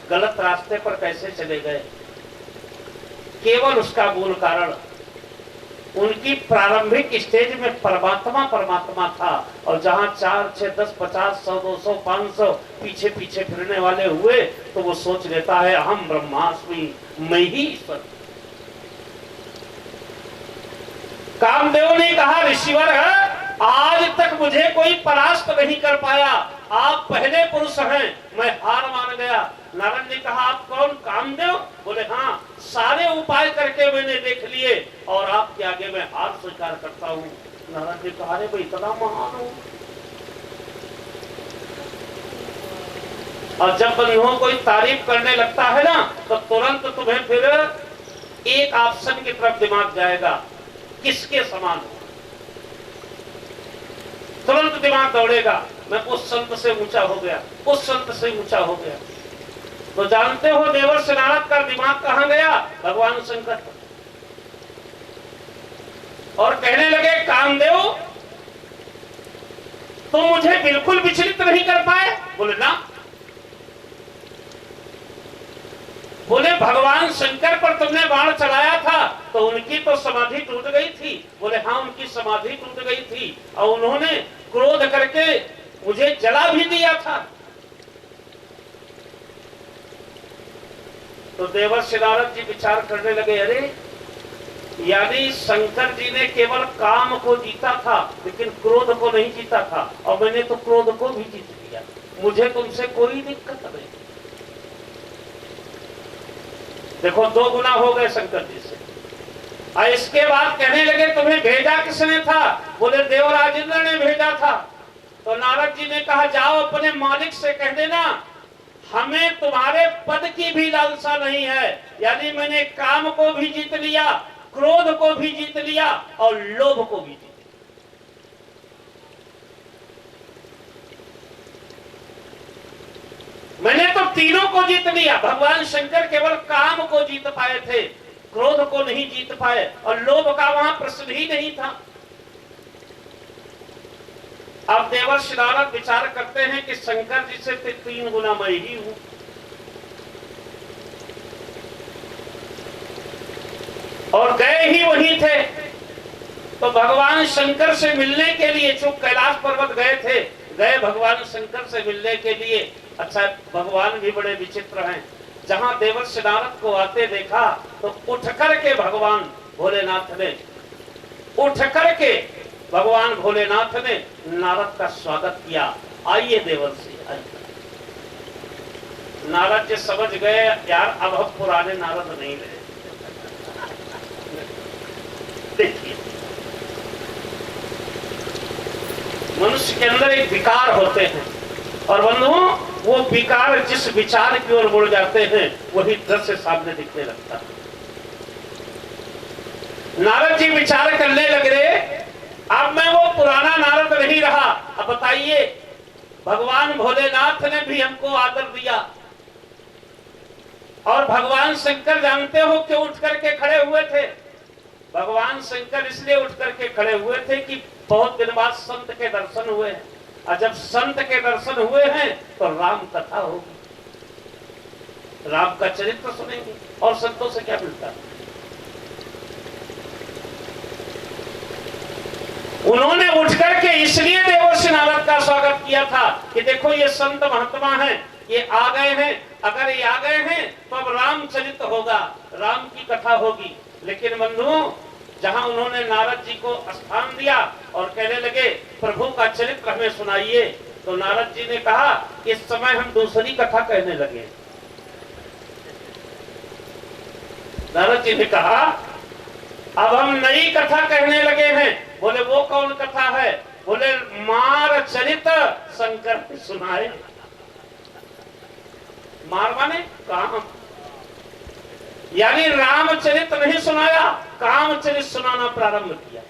गलत रास्ते पर कैसे चले गए? केवल उसका मूल कारण उनकी प्रारंभिक स्टेज में परमात्मा परमात्मा था, और जहां 4, 6, 10, 50, 100, 200, 500 पीछे पीछे फिरने वाले हुए तो वो सोच लेता है अहम ब्रह्मास्मि, मैं ही ईश्वर। कामदेव ने कहा ऋषिवर है, आज तक मुझे कोई परास्त नहीं कर पाया, आप पहले पुरुष हैं, मैं हार मान गया। नारद ने कहा आप कौन? कामदेव? बोले हाँ, सारे उपाय करके मैंने देख लिए और आपके आगे मैं हार स्वीकार करता हूँ। नारद ने कहा अरे भाई इतना महान हूँ। और जब बंधुओं कोई तारीफ करने लगता है ना तो तुरंत तुम्हें फिर एक ऑप्शन की तरफ दिमाग जाएगा, किसके समान हो। तुरंत दिमाग दौड़ेगा, मैं उस संत से ऊंचा हो गया, उस संत से ऊंचा हो गया। तो जानते हो देवर्षि नारद का दिमाग कहां गया? भगवान शंकर। और कहने लगे कामदेव तुम मुझे बिल्कुल विचलित नहीं कर पाए। बोले ना। बोले भगवान शंकर पर तुमने बाण चलाया था तो उनकी तो समाधि टूट गई थी। बोले हाँ, उनकी समाधि टूट गई थी और उन्होंने क्रोध करके मुझे जला भी दिया था। तो देवर्षि नारद जी विचार करने लगे, अरे यानी शंकर जी ने केवल काम को जीता था लेकिन क्रोध को नहीं जीता था, और मैंने तो क्रोध को भी जीत लिया, मुझे तुमसे कोई दिक्कत नहीं। देखो 2 गुना हो गए शंकर जी से। और इसके बाद कहने लगे तुम्हें भेजा किसने था? बोले देवराज इंद्र ने भेजा था। तो नारद जी ने कहा जाओ अपने मालिक से कह देना हमें तुम्हारे पद की भी लालसा नहीं है, यानी मैंने काम को भी जीत लिया, क्रोध को भी जीत लिया और लोभ को भी जीत लिया। मैंने तो तीनों को जीत लिया। भगवान शंकर केवल काम को जीत पाए थे, क्रोध को नहीं जीत पाए और लोभ का वहां प्रश्न ही नहीं था। अब देवर्षि नारद विचार करते हैं कि शंकर जी से 3 गुना मैं ही हूं। और गए ही वही थे। तो भगवान शंकर से मिलने के लिए चूंकि कैलाश पर्वत गए थे, गए भगवान शंकर से मिलने के लिए। अच्छा, भगवान भी बड़े विचित्र हैं। जहां देवर्षि नारद को आते देखा तो उठ करके भगवान भोलेनाथ ने भगवान भोलेनाथ ने नारद का स्वागत किया। आइए देवर्षि, आइए। नारद जी समझ गए यार अब हम पुराने नारद नहीं रहे। देखिए मनुष्य के अंदर एक विकार होते हैं और बंधुओं वो विकार जिस विचार की ओर मुड़ जाते हैं वही दृश्य सामने दिखने लगता है। नारद जी विचार करने लग रहे अब मैं वो पुराना नारद नहीं रहा। अब बताइए भगवान भोलेनाथ ने भी हमको आदर दिया और भगवान शंकर जानते हो क्यों उठ करके खड़े हुए थे? भगवान शंकर इसलिए उठ करके खड़े हुए थे कि बहुत दिन बाद संत के दर्शन हुए हैं, और जब संत के दर्शन हुए हैं तो राम कथा होगी, राम का चरित्र सुनेंगे और संतों से क्या मिलता है। उन्होंने उठ करके इसलिए देवर्षि नारद का स्वागत किया था कि देखो ये संत महात्मा हैं, ये आ गए हैं, अगर ये आ गए हैं तो अब रामचरित होगा, राम की कथा होगी। लेकिन बंधुओं जहां उन्होंने नारद जी को स्थान दिया और कहने लगे प्रभु का चरित्र हमें सुनाइए, तो नारद जी ने कहा इस समय हम दूसरी कथा कहने लगे। नारद जी ने कहा अब हम नई कथा कहने लगे हैं। बोले वो कौन कथा है? बोले मार चरित शंकर सुनाए। मार माने काम, यानी रामचरित नहीं सुनाया, कामचरित सुनाना प्रारंभ किया।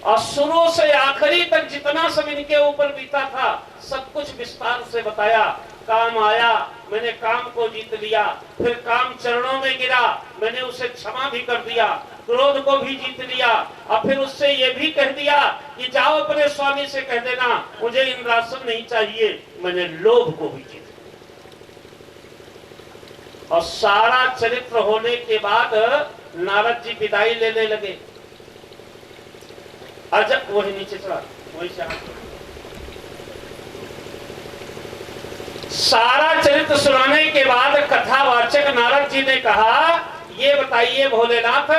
और शुरू से आखिरी तक जितना सब इनके ऊपर बीता था सब कुछ विस्तार से बताया। काम आया, मैंने काम को जीत लिया, फिर काम चरणों में गिरा, मैंने उसे क्षमा भी कर दिया, क्रोध को भी जीत लिया, और फिर उससे ये भी कह दिया कि जाओ अपने स्वामी से कह देना मुझे इंद्रासन नहीं चाहिए, मैंने लोभ को भी जीत लिया। और सारा चरित्र होने के बाद नारद जी विदाई लेने लगे। अजब वही नीचे चला, वही से सारा चरित्र सुनाने के बाद कथावाचक नारद जी ने कहा, ये बताइए भोलेनाथ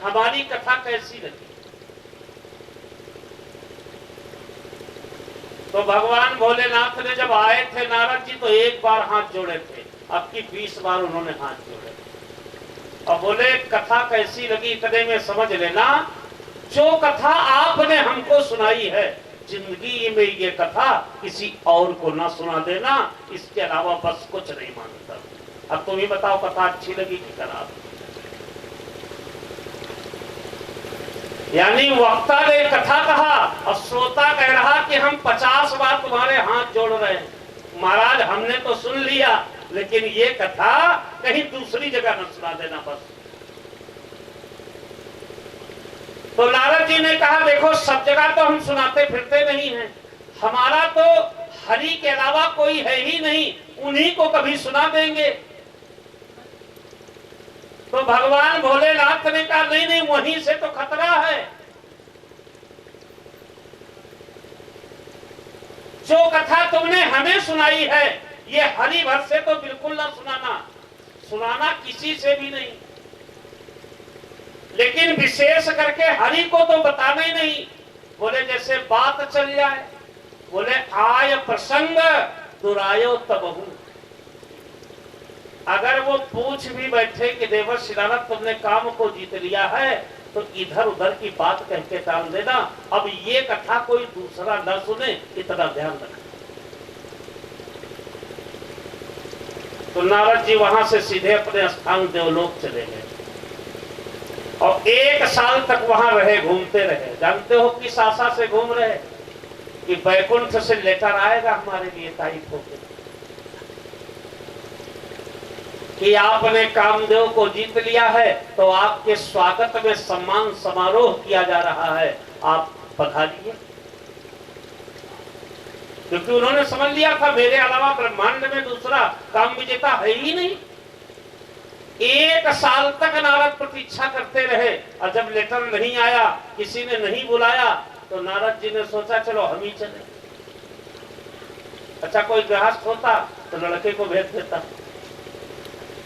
हमारी कथा कैसी लगी। तो भगवान भोलेनाथ ने जब आए थे नारद जी तो एक बार हाथ जोड़े थे, अब की 20 बार उन्होंने हाथ जोड़े और बोले कथा कैसी लगी इतने में समझ लेना, जो कथा आपने हमको सुनाई है जिंदगी में ये कथा किसी और को ना सुना देना, इसके अलावा बस कुछ नहीं मानता। अब तुम ही बताओ कथा अच्छी लगी कि खराब। यानी वक्ता ने कथा कहा और श्रोता कह रहा कि हम 50 बार तुम्हारे हाथ जोड़ रहे हैं, महाराज हमने तो सुन लिया लेकिन ये कथा कहीं दूसरी जगह न सुना देना बस। तो नारद जी ने कहा देखो सब जगह तो हम सुनाते फिरते नहीं हैं, हमारा तो हरि के अलावा कोई है ही नहीं, उन्हीं को कभी सुना देंगे। तो भगवान भोलेनाथ ने कहा नहीं नहीं वहीं से तो खतरा है, जो कथा तुमने हमें सुनाई है ये हरि भर से तो बिल्कुल ना सुनाना, सुनाना किसी से भी नहीं, लेकिन विशेष करके हरि को तो बताना ही नहीं। बोले जैसे बात चल जाए, बोले आय प्रसंग दुरायो तबहू, अगर वो पूछ भी बैठे कि देवर्षि नारद तुमने काम को जीत लिया है तो इधर उधर की बात कह के टाल देना, अब ये कथा कोई दूसरा न सुने इतना ध्यान रखना। तो नारद जी वहां से सीधे अपने स्थान देवलोक चले गए और 1 साल तक वहां रहे, घूमते रहे। जानते हो किस आशा से घूम रहे कि बैकुंठ से लेटर आएगा हमारे लिए तारीफ होकर कि आपने कामदेव को जीत लिया है तो आपके स्वागत में सम्मान समारोह किया जा रहा है, आप पधारिए। क्योंकि उन्होंने समझ लिया था मेरे अलावा ब्रह्मांड में दूसरा काम विजेता है ही नहीं। 1 साल तक नारद प्रतीक्षा करते रहे और जब लेटर नहीं आया, किसी ने नहीं बुलाया, तो नारद जी ने सोचा चलो हम ही चले। अच्छा कोई गृहस्थ होता तो लड़के को भेज देता,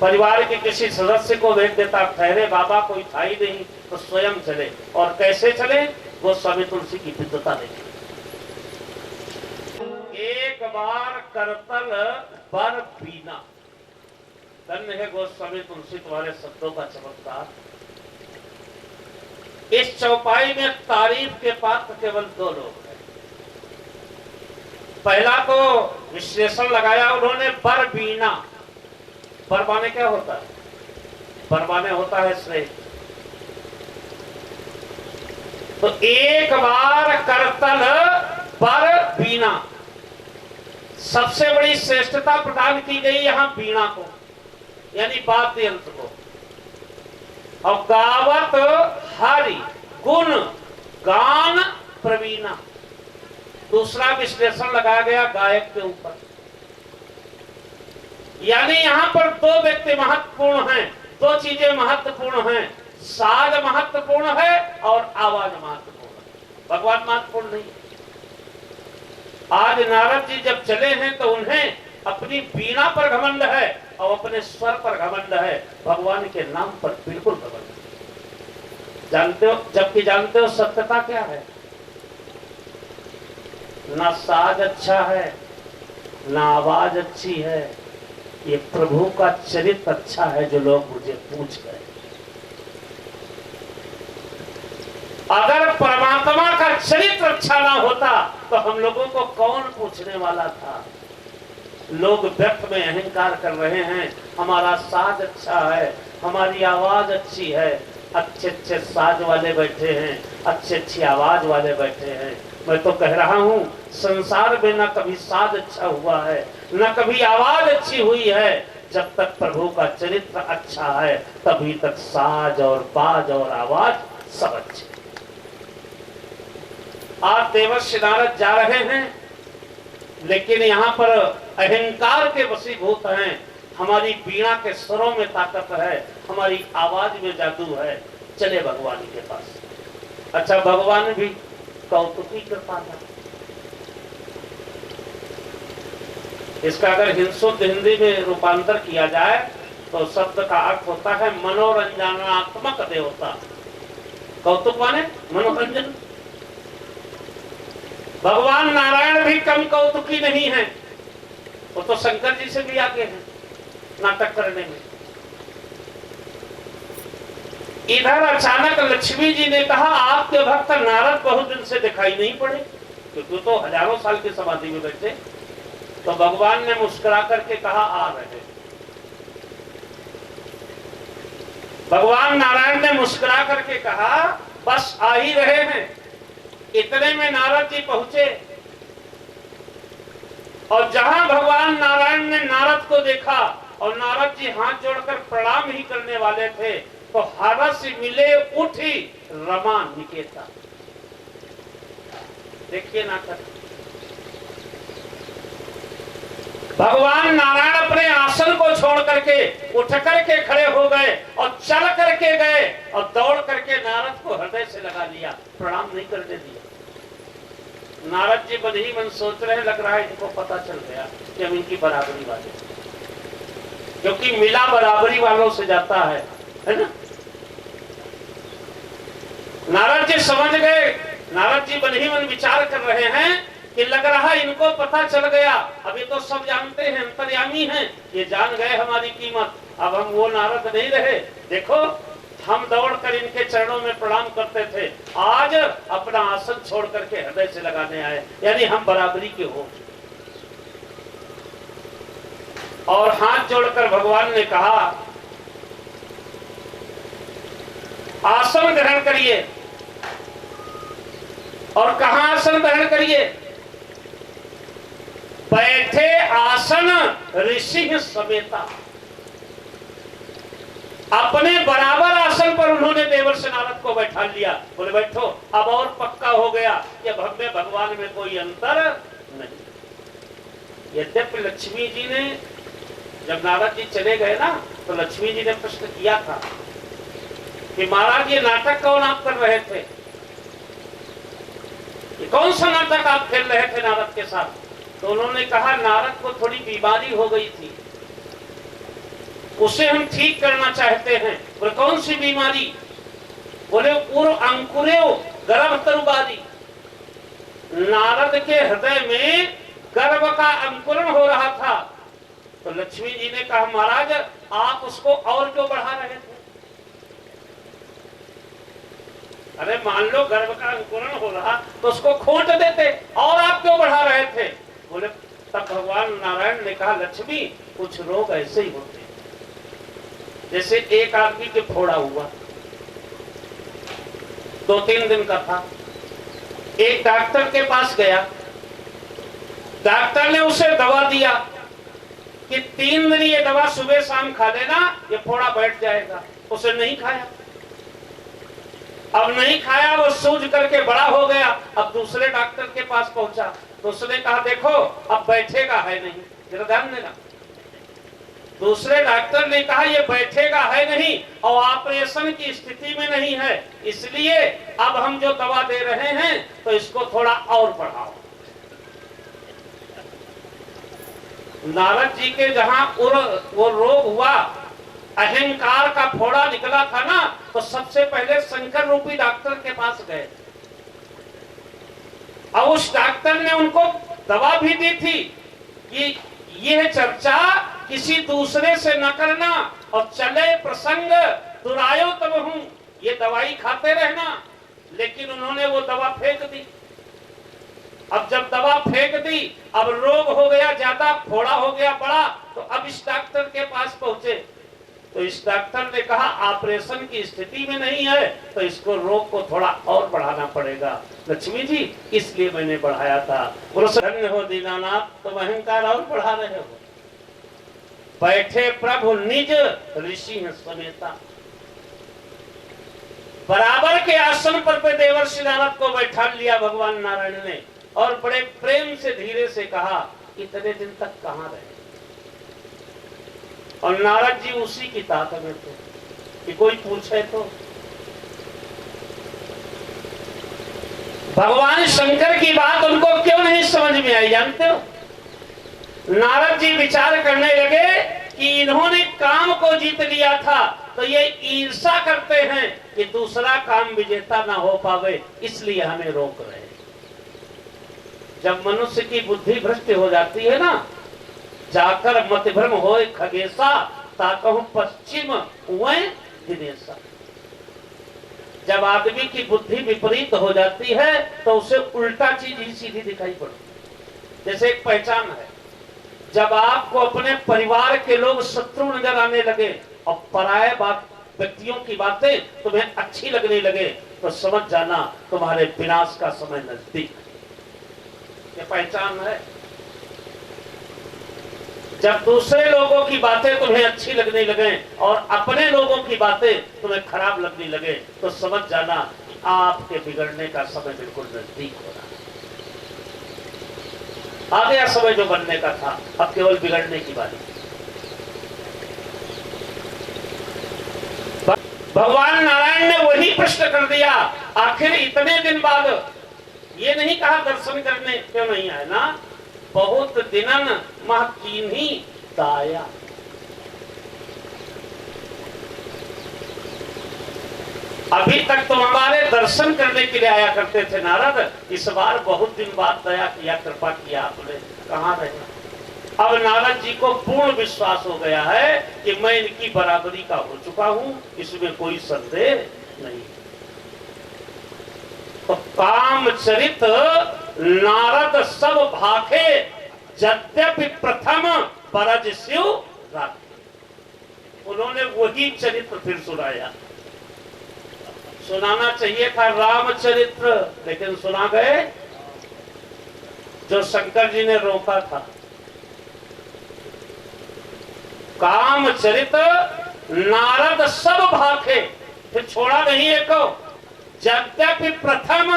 परिवार के किसी सदस्य को भेज देता, ठहरे बाबा कोई था ही नहीं तो स्वयं चले। और कैसे चले, गोस्वामी तुलसी की विद्वता देखी। एक बार करतल बर बीना, धन्य है गोस्वामी तुलसी तुम्हारे शब्दों का चमत्कार। इस चौपाई में तारीफ के पात्र केवल 2 लोग हैं। पहला तो विश्लेषण लगाया उन्होंने बर बीना, बर माने क्या होता है, बर माने होता है श्रेय। तो एक बार करतल बर बीना, सबसे बड़ी श्रेष्ठता प्रदान की गई यहां बीणा को, यानी वाद्य यंत्र को। और गावत हरि गुण गान प्रवीणा, दूसरा विश्लेषण लगाया गया गायक के ऊपर। यानी यहां पर 2 व्यक्ति महत्वपूर्ण हैं, 2 चीजें महत्वपूर्ण हैं, साज महत्वपूर्ण है और आवाज महत्वपूर्ण है, भगवान महत्वपूर्ण नहीं। आज नारद जी जब चले हैं तो उन्हें अपनी वीणा पर घमंड है और अपने स्वर पर घमंड है, भगवान के नाम पर बिल्कुल घमंड है। जानते हो, जबकि जानते हो सत्यता क्या है, ना साज अच्छा है ना आवाज अच्छी है, ये प्रभु का चरित्र अच्छा है जो लोग मुझे पूछ गए। अगर परमात्मा का चरित्र अच्छा ना होता तो हम लोगों को कौन पूछने वाला था। लोग व्यर्थ में अहंकार कर रहे हैं, हमारा साज अच्छा है, हमारी आवाज अच्छी है, अच्छे अच्छे साज वाले बैठे हैं, अच्छी अच्छी आवाज वाले बैठे हैं। मैं तो कह रहा हूं संसार में न कभी साज अच्छा हुआ है न कभी आवाज अच्छी हुई है। जब तक प्रभु का चरित्र अच्छा है तभी तक साज और बाज और आवाज सब अच्छे। आज देवर्षि नारद जा रहे हैं लेकिन यहाँ पर अहंकार के वशीभूत हैं, हमारी वीणा के स्वरों में ताकत है, हमारी आवाज में जादू है, चले भगवान के पास। अच्छा, भगवान भी कौतुकी कृपा था। इसका अगर शुद्ध हिंदी में रूपांतर किया जाए तो शब्द का अर्थ होता है मनोरंजनात्मक देवता। कौतुक माने मनोरंजन। भगवान नारायण भी कम कौतुकी नहीं है, वो तो शंकर जी से भी आगे हैं नाटक करने में। इधर अचानक लक्ष्मी जी ने कहा, आपके भक्त नारद बहुत दिन से दिखाई नहीं पड़े, क्योंकि तो हजारों साल की समाधि में बैठे। तो भगवान ने मुस्कुरा करके कहा, आ रहे। भगवान नारायण ने मुस्कुरा करके कहा, बस आ ही रहे हैं। इतने में नारद जी पहुंचे और जहां भगवान नारायण ने नारद को देखा और नारद जी हाथ जोड़कर प्रणाम ही करने वाले थे, तो हरस मिले उठी रमा निकेता। देखिए नाटक। भगवान नारायण अपने आसन को छोड़ करके उठ करके खड़े हो गए और चल करके गए और दौड़ करके नारद को हृदय से लगा लिया, प्रणाम नहीं करने दिया। नारद जी मन ही मन सोच रहे, लग रहा है इनको पता चल गया कि हम इनकी बराबरी वाले, क्योंकि मिला बराबरी वालों से जाता है ना। नारद जी समझ गए। नारद जी मन ही मन विचार कर रहे हैं कि लग रहा इनको पता चल गया। अभी तो सब जानते हैं, अंतर्यामी हैं, ये जान गए हमारी कीमत। अब हम वो नारद नहीं रहे। देखो, हम दौड़कर इनके चरणों में प्रणाम करते थे, आज अपना आसन छोड़ करके हृदय से लगाने आए, यानी हम बराबरी के हो। और हाथ जोड़कर भगवान ने कहा, आसन ग्रहण करिए। और कहां आसन ग्रहण करिए? बैठे आसन ऋषि समेता। अपने बराबर आसन पर उन्होंने देवर्षि नारद को बैठा लिया। बोले बैठो। अब और पक्का हो गया कि अब हमें भगवान में कोई अंतर नहीं। यद्यपि लक्ष्मी जी ने, जब नारद जी चले गए ना, तो लक्ष्मी जी ने प्रश्न किया था कि महाराज ये नाटक कौन आप कर रहे थे, ये कौन सा नाटक आप खेल रहे थे नारद के साथ? तो उन्होंने कहा, नारद को थोड़ी बीमारी हो गई थी, उसे हम ठीक करना चाहते हैं। बोले कौन सी बीमारी? बोले उर अंकुरे गर्भ तरुबादी। नारद के हृदय में गर्भ का अंकुरण हो रहा था। तो लक्ष्मी जी ने कहा, महाराज आप उसको और क्यों बढ़ा रहे थे? अरे मान लो गर्भ का अंकुरण हो रहा तो उसको खोट देते, और आप क्यों बढ़ा रहे थे? बोले तब भगवान नारायण ने कहा, लक्ष्मी कुछ रोग ऐसे ही होते, जैसे एक आदमी के फोड़ा हुआ 2-3 दिन का था, एक डॉक्टर के पास गया, डॉक्टर ने उसे दवा दिया कि 3 दिन ये दवा सुबह शाम खा लेना, ये फोड़ा बैठ जाएगा। उसे नहीं खाया। अब नहीं खाया, वो सूज करके बड़ा हो गया। अब दूसरे डॉक्टर के पास पहुंचा तो उसने कहा, देखो अब बैठेगा है नहीं, जरा ध्यान देना। दूसरे डॉक्टर ने कहा, ये बैठेगा है नहीं और ऑपरेशन की स्थिति में नहीं है, इसलिए अब हम जो दवा दे रहे हैं तो इसको थोड़ा और बढ़ाओ। नारद जी के जहां वो रोग हुआ, अहंकार का फोड़ा निकला था ना, तो सबसे पहले शंकर रूपी डॉक्टर के पास गए और उस डॉक्टर ने उनको दवा भी दी थी कि यह चर्चा किसी दूसरे से न करना और चले प्रसंग दुरायो तब हूं, ये दवाई खाते रहना। लेकिन उन्होंने वो दवा फेंक दी। अब जब दवा फेंक दी, अब रोग हो गया ज्यादा, फोड़ा हो गया बड़ा, तो अब इस डॉक्टर के पास पहुंचे तो इस डॉक्टर ने कहा, ऑपरेशन की स्थिति में नहीं है तो इसको रोग को थोड़ा और बढ़ाना पड़ेगा। लक्ष्मी जी इसलिए मैंने बढ़ाया था। धन्य हो दीनानाथ, तुम अहंकार और बढ़ा रहे हो। बैठे प्रभु निज ऋषि समेता। बराबर के आसन पर देवर्षि नारद को बैठा लिया भगवान नारायण ने और बड़े प्रेम से धीरे से कहा, इतने दिन तक कहां रहे? और नारद जी उसी की तात में थे कि कोई पूछे तो। भगवान शंकर की बात उनको क्यों नहीं समझ में आई जानते हो? नारद जी विचार करने लगे कि इन्होंने काम को जीत लिया था तो ये ईर्षा करते हैं कि दूसरा काम विजेता ना हो पावे, इसलिए हमें रोक रहे हैं। जब मनुष्य की बुद्धि भ्रष्ट हो जाती है ना, जाकर मत भ्रम होए खगेशा, ताकहु पश्चिम हुए दिनेशा। जब आदमी की बुद्धि विपरीत हो जाती है तो उसे उल्टा चीज ही सीधी दिखाई पड़ती। जैसे एक पहचान है, जब आपको अपने परिवार के लोग शत्रु नजर आने लगे और पराये व्यक्तियों की बातें तुम्हें अच्छी लगने लगे तो समझ जाना तुम्हारे विनाश का समय नजदीक। ये पहचान है। जब दूसरे लोगों की बातें तुम्हें अच्छी लगने लगे और अपने लोगों की बातें तुम्हें खराब लगने लगे तो समझ जाना कि आपके बिगड़ने का समय बिल्कुल नजदीक हो रहा है। आ गया समय जो बनने का था, अब केवल बिगड़ने की बात। भगवान नारायण ने वही प्रश्न कर दिया, आखिर इतने दिन बाद ये नहीं कहा दर्शन करने क्यों नहीं आए ना, बहुत दिनन मह कीन्ही दाया। अभी तक तुम हमारे दर्शन करने के लिए आया करते थे नारद, इस बार बहुत दिन बाद दया किया, कृपा किया आपने, कहाँ रहे? अब नारद जी को पूर्ण विश्वास हो गया है कि मैं इनकी बराबरी का हो चुका हूं, इसमें कोई संदेह नहीं। तो कामचरित नारद सब भाखे, यद्यपि प्रथम परज शिव राखे। उन्होंने वही चरित्र फिर सुनाया। सुनाना चाहिए था रामचरित्र, लेकिन सुना गए जो शंकर जी ने रोका था। कामचरित नारद सब भाखे, फिर छोड़ा नहीं एक, यद्यपि प्रथम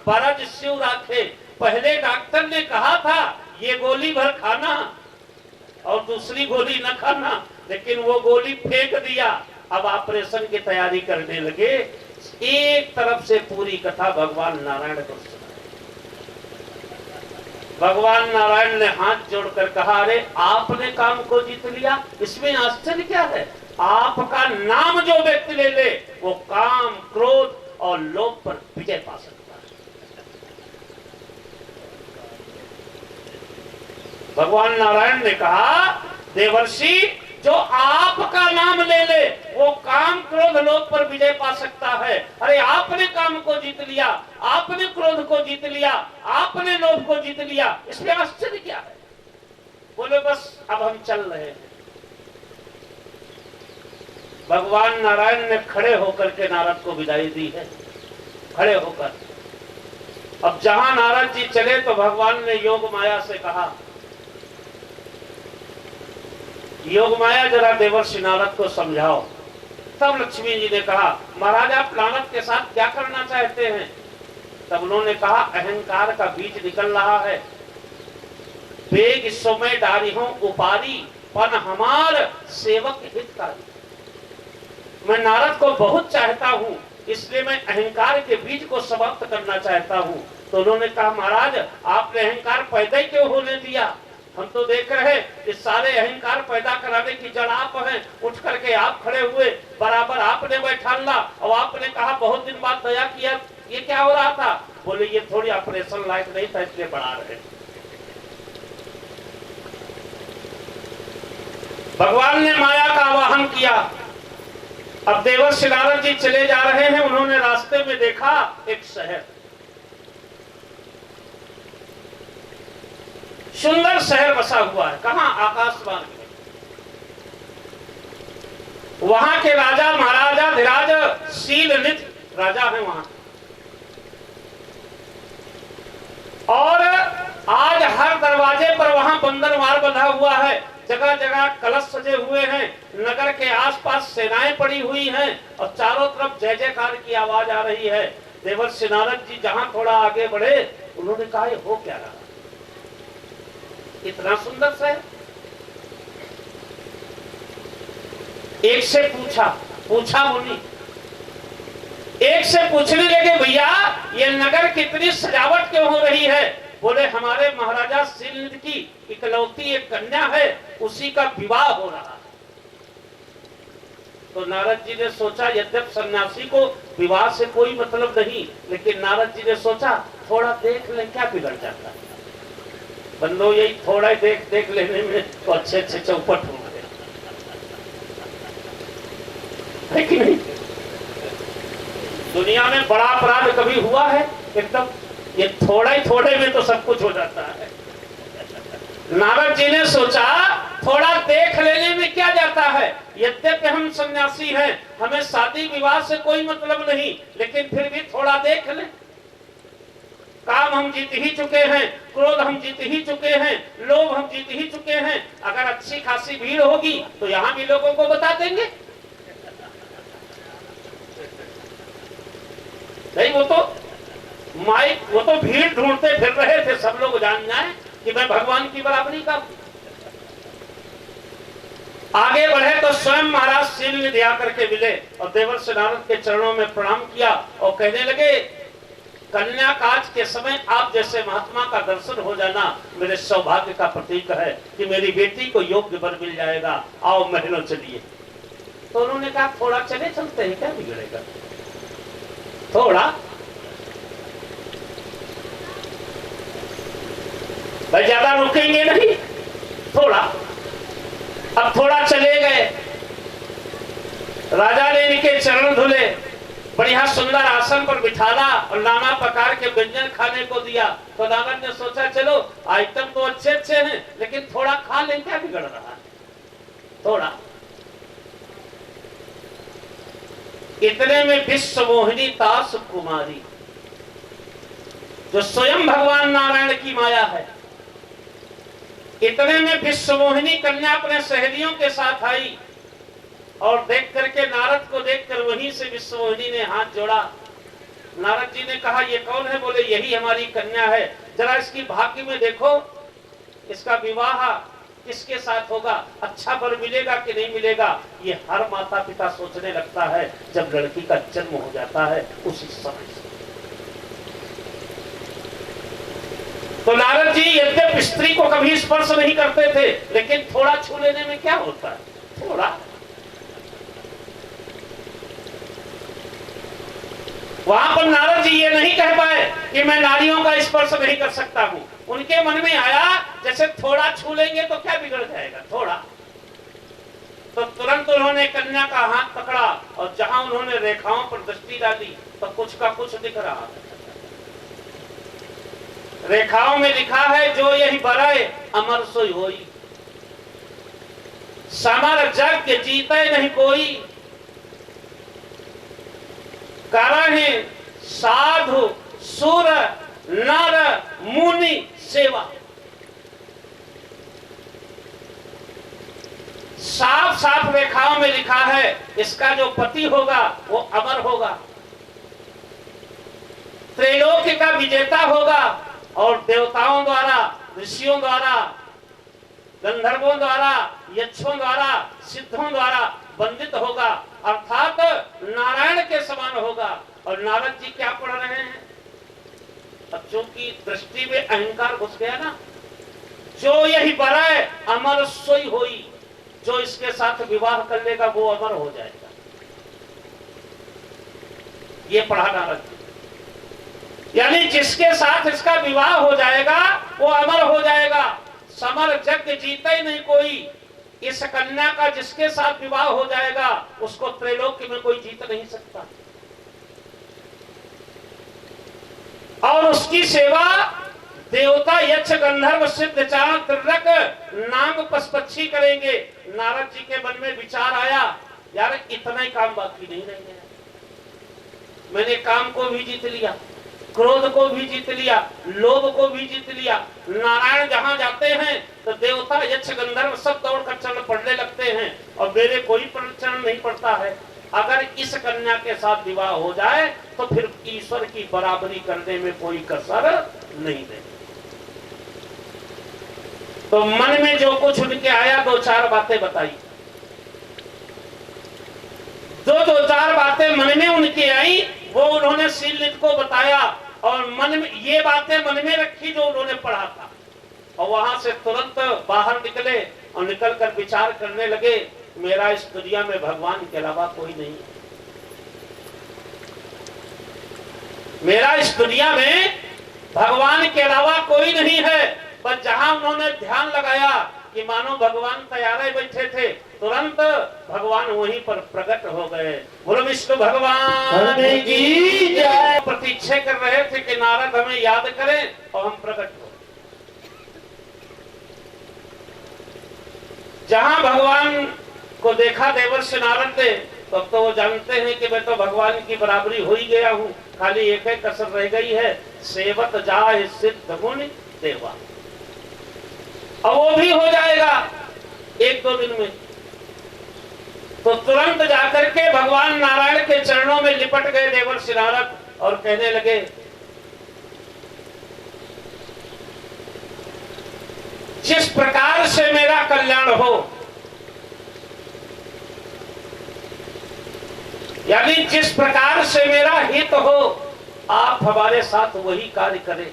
परज शिव राखे। पहले डॉक्टर ने कहा था ये गोली भर खाना और दूसरी गोली न खाना, लेकिन वो गोली फेंक दिया। अब ऑपरेशन की तैयारी करने लगे। एक तरफ से पूरी कथा भगवान नारायण को सुनाई। भगवान नारायण ने हाथ जोड़कर कहा, अरे आपने काम को जीत लिया, इसमें आश्चर्य क्या है? आपका नाम जो व्यक्ति ले ले वो काम, क्रोध और लोभ पर विजय पा सकता है। भगवान नारायण ने कहा, देवर्षि जो आपका नाम ले ले वो काम, क्रोध, लोभ पर विजय पा सकता है। अरे आपने काम को जीत लिया, आपने क्रोध को जीत लिया, आपने लोभ को जीत लिया, इसमें आश्चर्य क्या है? बोले बस अब हम चल रहे हैं। भगवान नारायण ने खड़े होकर के नारद को विदाई दी है, खड़े होकर। अब जहां नारद जी चले तो भगवान ने योग माया से कहा, योग माया जरा देवर्षि नारद को समझाओ। तब लक्ष्मी जी ने कहा, महाराज आप नारद के साथ क्या करना चाहते हैं? तब उन्होंने कहा, अहंकार का बीज निकल रहा है, बेग समय डारी हूं उपारी, पन हमार सेवक हितकारी। मैं नारद को बहुत चाहता हूं, इसलिए मैं अहंकार के बीज को समाप्त करना चाहता हूं। तो उन्होंने कहा, महाराज आपने अहंकार पैदा ही क्यों होने दिया? हम तो देख रहे हैं कि सारे अहंकार पैदा कराने की जड़ आप हैं। उठ करके आप खड़े हुए, बराबर आपने बैठाना और आपने कहा बहुत दिन बाद दया किया, ये क्या हो रहा था? बोले ये थोड़ी ऑपरेशन लायक नहीं था, इसलिए बढ़ा रहे। भगवान ने माया का आवाहन किया। अब देवर्षि नारद जी चले जा रहे हैं। उन्होंने रास्ते में देखा एक शहर, सुंदर शहर बसा हुआ है। कहां? आकाश मार्ग में। वहां के राजा महाराजा धीराज शील निधि राजा है वहां। और आज हर दरवाजे पर वहां बंदरवार बंधा हुआ है, जगह जगह कलश सजे हुए हैं, नगर के आसपास सेनाएं पड़ी हुई हैं और चारों तरफ जय जयकार की आवाज आ रही है। देवर्षि नारद जी जहां थोड़ा आगे बढ़े, उन्होंने कहा ये हो क्या रहा? इतना सुंदर शहर। एक से पूछा मुनि, एक से पूछने लगे भैया ये नगर कितनी सजावट क्यों हो रही है? बोले हमारे महाराजा सिंध की इकलौती एक कन्या है, उसी का विवाह हो रहा है। तो नारद जी ने सोचा यद्यप सन्यासी को विवाह से कोई मतलब नहीं, लेकिन नारद जी ने सोचा थोड़ा देख ले क्या बिगड़ जाता है। बंदो यही थोड़ा ही देख लेने में तो अच्छे चौपट हो गए, है कि नहीं? दुनिया में बड़ा अपराध कभी हुआ है? एकदम ये थोड़े में तो सब कुछ हो जाता है। नारद जी ने सोचा थोड़ा देख लेने में क्या जाता है, यद्यपि हम सन्यासी हैं, हमें शादी विवाह से कोई मतलब नहीं, लेकिन फिर भी थोड़ा देख ले। काम हम जीत ही चुके हैं, क्रोध हम जीत ही चुके हैं, लोभ हम जीत ही चुके हैं। अगर अच्छी खासी भीड़ होगी तो यहाँ भी लोगों को बता देंगे। नहीं, वो तो भीड़ ढूंढते फिर रहे थे, सब लोग जान जाए कि मैं भगवान की बराबरी का। आगे बढ़े तो स्वयं महाराज शील निधि आकर के मिले और देवर्षि नारद के चरणों में प्रणाम किया और कहने लगे कन्या काज के समय आप जैसे महात्मा का दर्शन हो जाना मेरे सौभाग्य का प्रतीक है कि मेरी बेटी को योग्य वर मिल जाएगा, आओ महलों चलिए। तो उन्होंने कहा थोड़ा चलते हैं, क्या बिगड़ेगा थोड़ा। भाई ज्यादा रुकेंगे नहीं, थोड़ा। अब थोड़ा चले गए, राजा ने इनके चरण धुले, बढ़िया सुंदर आसन पर बिठाला और नाना प्रकार के व्यंजन खाने को दिया। तो नारद ने सोचा चलो आइटम तो अच्छे हैं, लेकिन थोड़ा खा लें, क्या बिगड़ रहा है थोड़ा। इतने में विश्व मोहिनी तास कुमारी, जो स्वयं भगवान नारायण की माया है, इतने में विश्व मोहिनी कन्या अपने सहेलियों के साथ आई और देख करके नारद को देखकर वहीं से विश्व मोहिनी ने हाथ जोड़ा। नारद जी ने कहा ये कौन है? बोले यही हमारी कन्या है, जरा इसकी भाग्य में देखो, इसका विवाह किसके साथ होगा, अच्छा वर मिलेगा कि नहीं मिलेगा। ये हर माता पिता सोचने लगता है जब लड़की का जन्म हो जाता है उसी समय से। तो नारद जी यद्यप स्त्री को कभी स्पर्श नहीं करते थे, लेकिन थोड़ा छू लेने में क्या होता है, थोड़ा। वहां पर नारद जी ये नहीं कह पाए कि मैं नारियों का स्पर्श नहीं कर सकता हूं। उनके मन में आया जैसे थोड़ा छू लेंगे तो क्या बिगड़ जाएगा, थोड़ा। तो तुरंत उन्होंने कन्या का हाथ पकड़ा और जहां उन्होंने रेखाओं पर दृष्टि डाली तो कुछ का कुछ दिख रहा है। रेखाओं में लिखा है जो यही बराए अमर सोई होई, समर जग जीते नहीं कोई, कारण साधु सुर नर मुनि सेवा। साफ साफ रेखाओं में लिखा है इसका जो पति होगा वो अमर होगा, त्रैलोक्य का विजेता होगा और देवताओं द्वारा, ऋषियों द्वारा, गंधर्वों द्वारा, यक्षों द्वारा, सिद्धों द्वारा वंदित होगा, अर्थात नारायण के समान होगा। और नारद जी क्या पढ़ रहे हैं? अब चूंकि दृष्टि में अहंकार घुस गया ना, जो यही बराए अमर सोई होई, जो इसके साथ विवाह कर लेगा वो अमर हो जाएगा। ये पढ़ा नारद जी, यानी जिसके साथ इसका विवाह हो जाएगा वो अमर हो जाएगा। समर जग जीते ही नहीं कोई, इस कन्या का जिसके साथ विवाह हो जाएगा उसको त्रैलोक्य में कोई जीत नहीं सकता। और उसकी सेवा देवता, यक्ष, गंधर्व, सिद्ध, चारण, त्रिरक, नाग, पशुपक्षी करेंगे। नारद जी के मन में विचार आया यार इतना ही काम बाकी नहीं रह गया, मैंने काम को भी जीत लिया, क्रोध को भी जीत लिया, लोभ को भी जीत लिया। नारायण जहां जाते हैं तो देवता, यक्ष, गंधर्व सब दौड़कर चरण पड़ने लगते हैं और मेरे कोई चरण नहीं पड़ता है। अगर इस कन्या के साथ विवाह हो जाए तो फिर ईश्वर की बराबरी करने में कोई कसर नहीं देगी। तो मन में जो कुछ उनके आया दो चार बातें बताई। बातें मन में उनके आई, वो उन्होंने शीलनित को बताया और मन में ये बातें मन में रखी जो उन्होंने पढ़ा था, और वहां से तुरंत बाहर निकले और निकलकर विचार करने लगे, मेरा इस दुनिया में भगवान के अलावा कोई नहीं है। मेरा इस दुनिया में भगवान के अलावा कोई नहीं है। पर जहां उन्होंने ध्यान लगाया कि मानो भगवान तैयार बैठे थे, तुरंत भगवान वहीं पर प्रकट हो गए। बोलो विष्णु भगवान की जय। प्रतीक्षा कर रहे थे कि नारद हमें याद करें और हम प्रकट हो। जहां भगवान को देखा देवर्षि नारद ने, तब तो वो जानते हैं कि मैं तो भगवान की बराबरी हो ही गया हूँ, खाली एक ही कसर रह गई है, सेवत जाए सिद्ध मुनि देवा। अब वो भी हो जाएगा 1-2 दिन में। तो तुरंत जाकर के भगवान नारायण के चरणों में लिपट गए देवर्षि नारद और कहने लगे, जिस प्रकार से मेरा कल्याण हो, यानी जिस प्रकार से मेरा हित हो, आप हमारे साथ वही कार्य करें।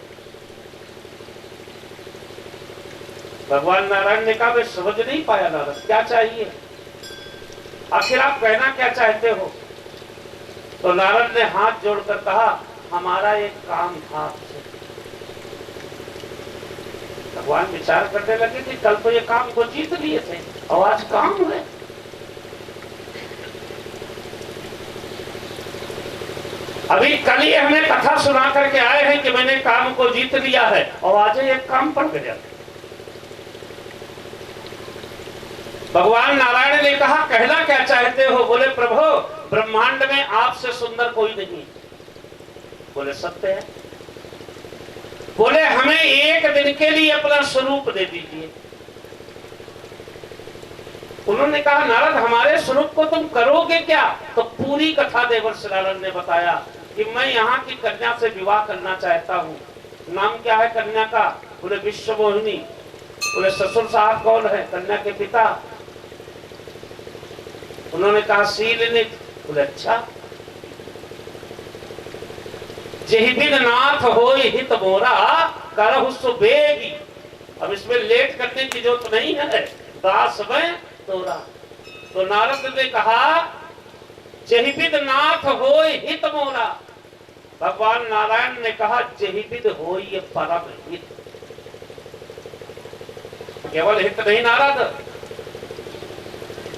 भगवान नारायण ने कहा, मैं समझ नहीं पाया नारद, क्या चाहिए, आखिर आप कहना क्या चाहते हो? तो नारद ने हाथ जोड़कर कहा, हमारा एक काम था आपसे। भगवान विचार करने लगे कि कल तो ये काम को जीत लिए थे और आज काम है। अभी कल ही हमें कथा सुना करके आए हैं कि मैंने काम को जीत लिया है और आज एक काम पड़ गया। भगवान नारायण ने कहा, कहना क्या चाहते हो? बोले प्रभु, ब्रह्मांड में आपसे सुंदर कोई नहीं। बोले सत्य है। बोले हमें एक दिन के लिए अपना स्वरूप दे दीजिए। उन्होंने कहा, नारद हमारे स्वरूप को तुम करोगे क्या? तो पूरी कथा देवर्षि नारद ने बताया कि मैं यहाँ की कन्या से विवाह करना चाहता हूँ। नाम क्या है कन्या का? बोले विश्वमोहिनी। बोले ससुर साहब कौन है? कन्या के पिता। उन्होंने कहा शीलनित। बोले अच्छा। जेहिबिन नाथ होय हित मोरा करहु सुबेगी। अब इसमें लेट करने की जरूरत नहीं है, दास में तोरा। तो नारद ने कहा, जेहिबिद नाथ होय हित मोरा। भगवान नारायण ने कहा, जेहिबिद होय ये परम हित। केवल हित नहीं नारद,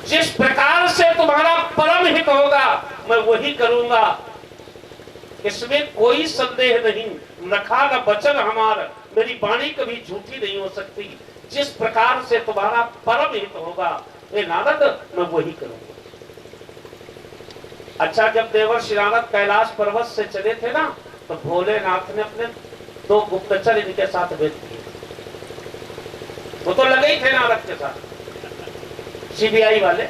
जिस प्रकार से तुम्हारा परम हित होगा मैं वही करूंगा, इसमें कोई संदेह नहीं। नखा न बचन हमारा, मेरी वाणी कभी झूठी नहीं हो सकती। जिस प्रकार से तुम्हारा परम हित होगा ये नारद, मैं वही करूंगा। अच्छा, जब देवर्षि नारद कैलाश पर्वत से चले थे ना, तो भोलेनाथ ने अपने 2 गुप्तचर इनके साथ भेज दिए। वो तो लगे ही थे नारद के साथ, सीबीआई वाले।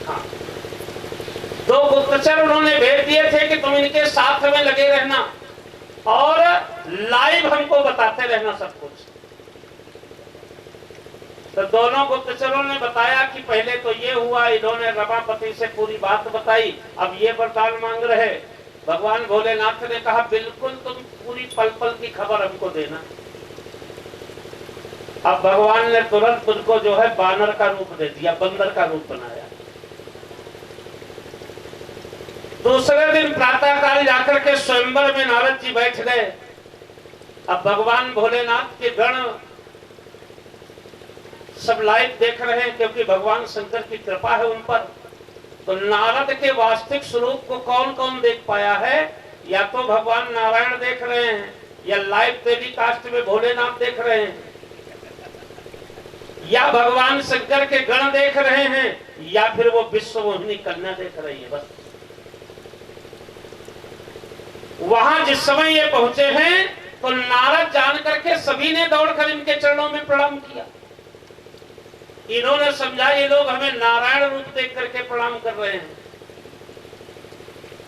हाँ, 2 गुप्तचर उन्होंने भेज दिए थे कि तुम इनके साथ में लगे रहना और लाइव हमको बताते रहना सब कुछ। तो दोनों गुप्तचरों ने बताया कि पहले तो ये हुआ, इन्होंने रमापति से पूरी बात बताई, अब ये वरदान मांग रहे। भगवान भोलेनाथ ने कहा, बिल्कुल तुम पूरी पल पल की खबर हमको देना। अब भगवान ने तुरंत उनको जो है बानर का रूप दे दिया, बंदर का रूप बनाया। दूसरे दिन प्रातः काल जाकर के स्वयंवर में नारद जी बैठ गए। अब भगवान भोलेनाथ के गण सब लाइव देख रहे हैं, क्योंकि भगवान शंकर की कृपा है उन पर। तो नारद के वास्तविक स्वरूप को कौन कौन देख पाया है? या तो भगवान नारायण देख रहे हैं, या लाइव टेलीकास्ट में भोलेनाथ देख रहे हैं, या भगवान शंकर के गण देख रहे हैं, या फिर वो विश्वमोहिनी कन्या देख रही है। बस वहां जिस समय ये पहुंचे हैं, तो नारद जान करके सभी ने दौड़कर इनके चरणों में प्रणाम किया। इन्होंने समझा ये लोग हमें नारायण रूप देख करके प्रणाम कर रहे हैं।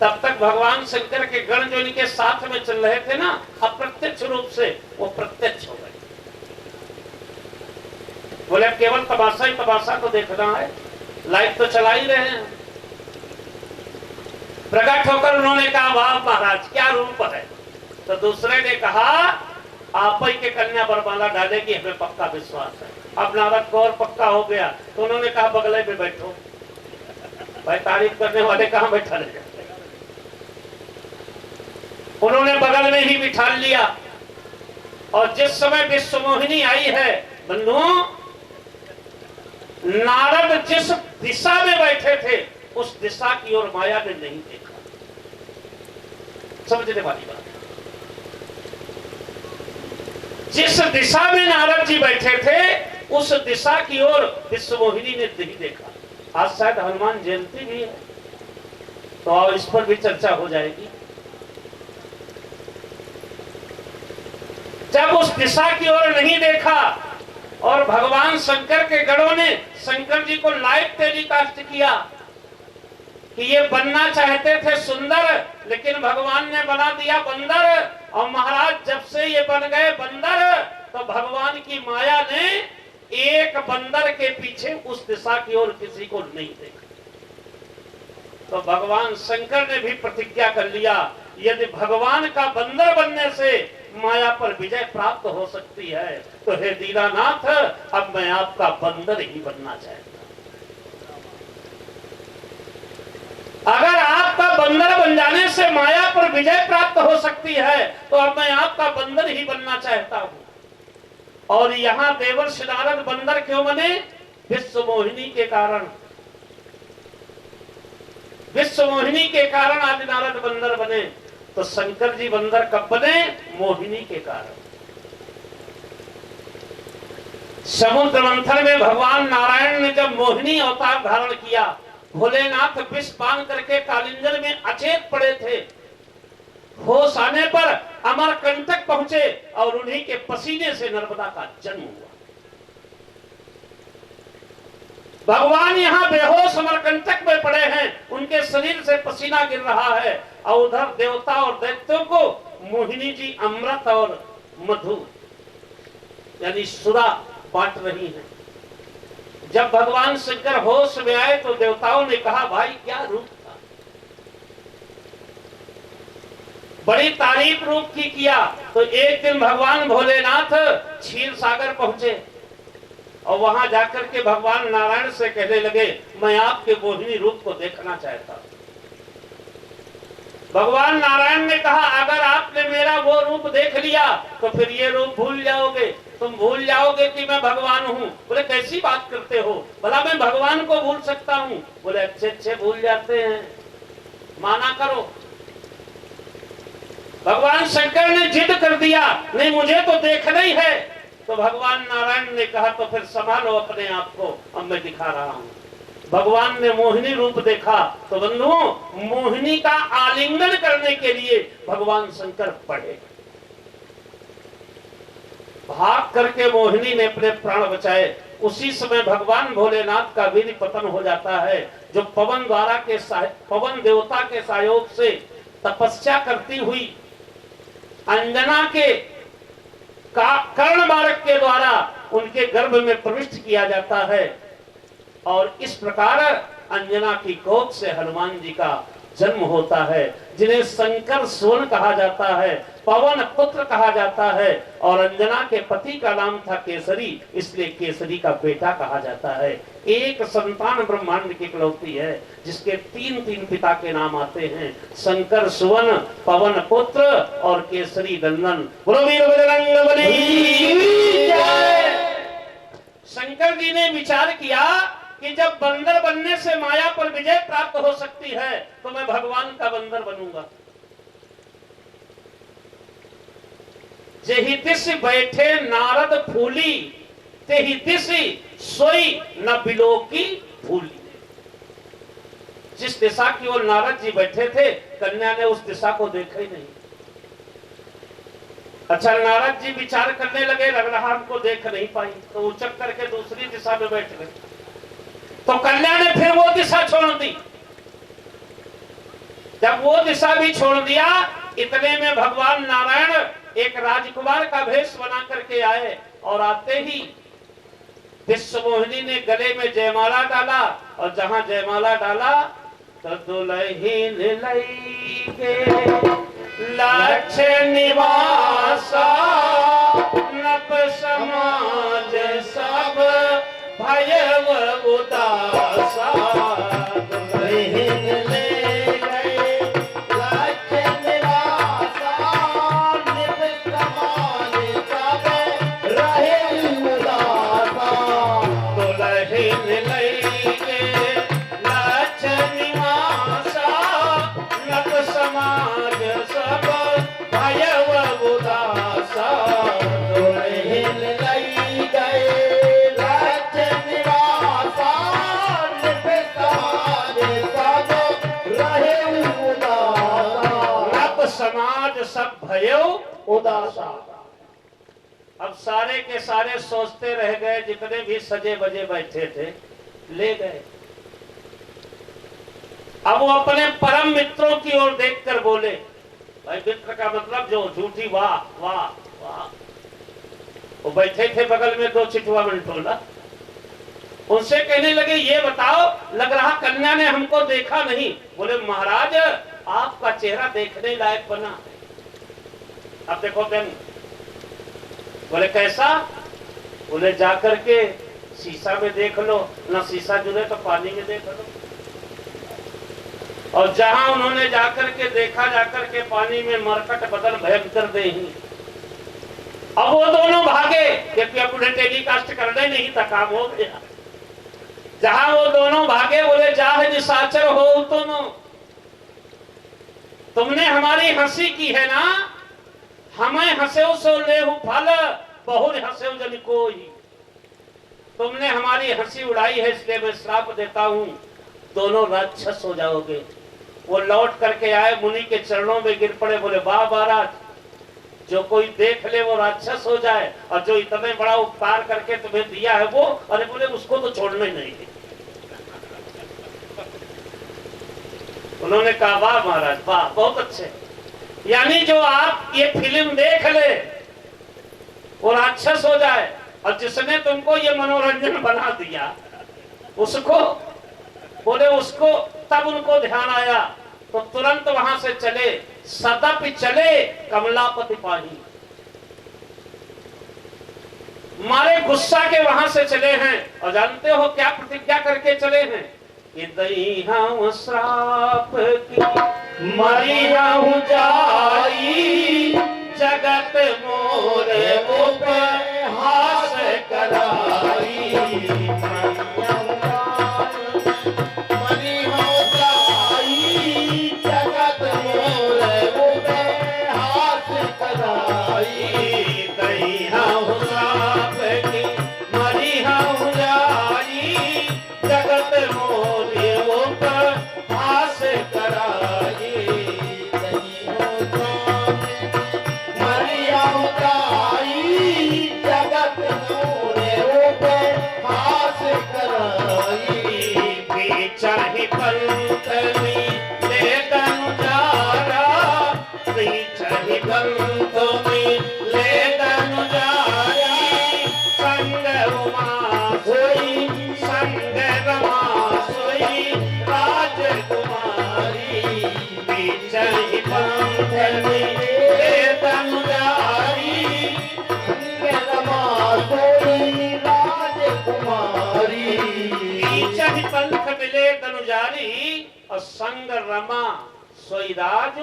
तब तक भगवान शंकर के गण जो इनके साथ में चल रहे थे ना, अप्रत्यक्ष रूप से वो प्रत्यक्ष हो गए। बोले केवल तमाशा ही तमाशा तो देखना है, लाइव तो चला ही रहे हैं। प्रकट होकर उन्होंने कहा वाह महाराज क्या रूप है। तो दूसरे ने कहा आप ही के कन्या बरमाला डालेगी, हमें पक्का विश्वास है। अब नारद को और पक्का हो गया तो उन्होंने कहा बगले में बैठो। भाई तारीफ करने वाले कहां बैठा रहे, उन्होंने बगल में ही बिठा लिया। और जिस समय विश्वमोहिनी आई है बंधु, नारद जिस दिशा में बैठे थे उस दिशा की ओर माया ने नहीं देखा। समझने वाली बात, जिस दिशा में नारद जी बैठे थे उस दिशा की ओर विश्वमोहिनी ने नहीं देखा। आज शायद हनुमान जयंती भी है तो अब इस पर भी चर्चा हो जाएगी। जब उस दिशा की ओर नहीं देखा और भगवान शंकर के गणों ने शंकर जी को लाइव टेलीकास्ट किया कि ये बनना चाहते थे सुंदर, लेकिन भगवान ने बना दिया बंदर। और महाराज जब से ये बन गए बंदर तो भगवान की माया ने एक बंदर के पीछे उस दिशा की ओर किसी को नहीं देखा। तो भगवान शंकर ने भी प्रतिज्ञा कर लिया यदि भगवान का बंदर बनने से माया पर विजय प्राप्त हो सकती है तो हे दीनानाथ अब मैं आपका बंदर ही बनना चाहता हूं। अगर आपका बंदर बन जाने से माया पर विजय प्राप्त हो सकती है तो अब मैं आपका बंदर ही बनना चाहता हूं। और यहां देवर्षि नारद बंदर क्यों बने? विश्वमोहिनी के कारण। विश्वमोहिनी के कारण आज नारद बंदर बने। तो शंकर जी बंदर कब बने? मोहिनी के कारण। समुद्र मंथन में भगवान नारायण ने जब मोहिनी अवतार धारण किया, भोलेनाथ विष पान करके कालिंजर में अचेत पड़े थे। होश आने पर अमरकंटक पहुंचे और उन्हीं के पसीने से नर्मदा का जन्म हुआ। भगवान यहाँ बेहोश अमरकंटक में पड़े हैं, उनके शरीर से पसीना गिर रहा है और उधर देवता और दैत्यों को मोहिनी जी अमृत और मधु यानी सुरा बांट रही हैं। जब भगवान शंकर होश में आए तो देवताओं ने कहा भाई क्या रूप था, बड़ी तारीफ रूप की किया। तो एक दिन भगवान भोलेनाथ क्षीर सागर पहुंचे और वहां जाकर के भगवान नारायण से कहने लगे मैं आपके मोहिनी रूप को देखना चाहता हूं। भगवान नारायण ने कहा अगर आपने मेरा वो रूप देख लिया तो फिर ये रूप भूल जाओगे, तुम भूल जाओगे कि मैं भगवान हूँ। बोले कैसी बात करते हो, भला मैं भगवान को भूल सकता हूँ? बोले अच्छे अच्छे भूल जाते हैं, माना करो। भगवान शंकर ने जिद कर दिया नहीं मुझे तो देखना ही है। तो भगवान नारायण ने कहा तो फिर संभालो अपने आप को, अब मैं दिखा रहा हूं। भगवान ने मोहिनी रूप देखा तो बंधुओं मोहिनी का आलिंगन करने के लिए भगवान शंकर बढ़े। भाग करके मोहिनी ने अपने प्राण बचाए। उसी समय भगवान भोलेनाथ का वीर पतन हो जाता है, जो पवन द्वारा के पवन देवता के सहयोग से तपस्या करती हुई अंजना के कर्ण मार्ग के द्वारा उनके गर्भ में प्रविष्ट किया जाता है। और इस प्रकार अंजना की गोद से हनुमान जी का जन्म होता है, जिन्हें शंकर सुवन कहा जाता है, पवन पुत्र कहा जाता है। और अंजना के पति का नाम था केसरी, इसलिए केसरी का बेटा कहा जाता है। एक संतान ब्रह्मांड की इकलौती है जिसके तीन तीन पिता के नाम आते हैं, शंकर सुवन, पवन पुत्र और केसरी नंदन। बोलो वीर बजरंग बली जय। शंकर जी ने विचार किया कि जब बंदर बनने से माया पर विजय प्राप्त हो सकती है तो मैं भगवान का बंदर बनूंगा। जेहि दिस बैठे नारद फूली, तेहि दिस सोई न बिलोकी फूली। जिस दिशा की ओर नारद जी बैठे थे कन्या ने उस दिशा को देखा ही नहीं। अच्छा नारद जी विचार करने लगे, लग रहा हमको देख नहीं पाई, तो उचक करके दूसरी दिशा में बैठ गए। तो कन्या ने फिर वो दिशा छोड़ दी। जब वो दिशा भी छोड़ दिया, इतने में भगवान नारायण एक राजकुमार का भेष बना करके आए और आते ही विश्वमोहिनी ने गले में जयमाला डाला और जहां जयमाला डाला तो दुल्हीन लईके लक्ष्य निवासा नप समाज सब भयव उदासा। दुल्हीन ले गए लक्ष्य निवासा नप समाज सब रहे उदासा। दुल्हीन लईके लक्ष्य निवासा नप समाज सब भयव उदासा। दुल्हीन लई गए लक्ष्य निवासा नप समाज सब रहे उदासा। नप समाज सब भयव उदासा। अब सारे के सारे सोचते रह गए, जितने भी सजे बजे बैठे थे ले गए। अब वो अपने परम मित्रों की ओर देखकर बोले, भाई मित्र का मतलब जो झूठी वाह वाह वाह। वो बैठे थे बगल में दो चिटवा मंटोला, उनसे कहने लगे ये बताओ, लग रहा कन्या ने हमको देखा नहीं। बोले महाराज आपका चेहरा देखने लायक बना। अब देखो बहन, बोले कैसा? बोले जाकर के शीशा में देख लो, ना शीशा जुड़े तो पानी में देख लो। और जहां उन्होंने जाकर के देखा, जाकर के पानी में मरकट बदल भयंकर दे ही। अब वो दोनों भागे, क्योंकि अब उन्हें टेलीकास्ट करना ही नहीं था, काम हो गया। जहां वो दोनों भागे, बोले जाह निशाचर हो तुमने हमारी हंसी की है ना, हमें हंसे सो ले फल बहुत हंसे जन कोई। तुमने हमारी हंसी उड़ाई है, इसलिए मैं श्राप देता हूं, दोनों राक्षस हो जाओगे। वो लौट करके आए, मुनि के चरणों में गिर पड़े, बोले वाह महाराज, जो कोई देख ले वो राक्षस हो जाए, और जो इतने बड़ा उपकार करके तुम्हें दिया है वो, अरे बोले उसको तो छोड़ना ही नहीं। उन्होंने कहा वाह महाराज वाह, बहुत अच्छे। यानी जो आप ये फिल्म देख ले वो राक्षस हो जाए, और जिसने तुमको ये मनोरंजन बना दिया उसको, बोले उसको। तब उनको ध्यान आया तो तुरंत वहां से चले, सदपि चले कमलापति पाही। मारे गुस्सा के वहां से चले हैं, और जानते हो क्या प्रतिज्ञा करके चले हैं कि दई हम श्राप की मरी हूं जाई, जगत मोरे उपहास कराई। चाहे पंथ में ले तनुजारा, चाहे पंथ में ले तनुजारा। संग उमा सोई संग रमा सोई राजकुमारी। चाहे पंथ में ले तनुजारी, संग रमा सोई राजकुमारी। चाहे पंथ मिले तनुजारी, और संग रमा सोई राज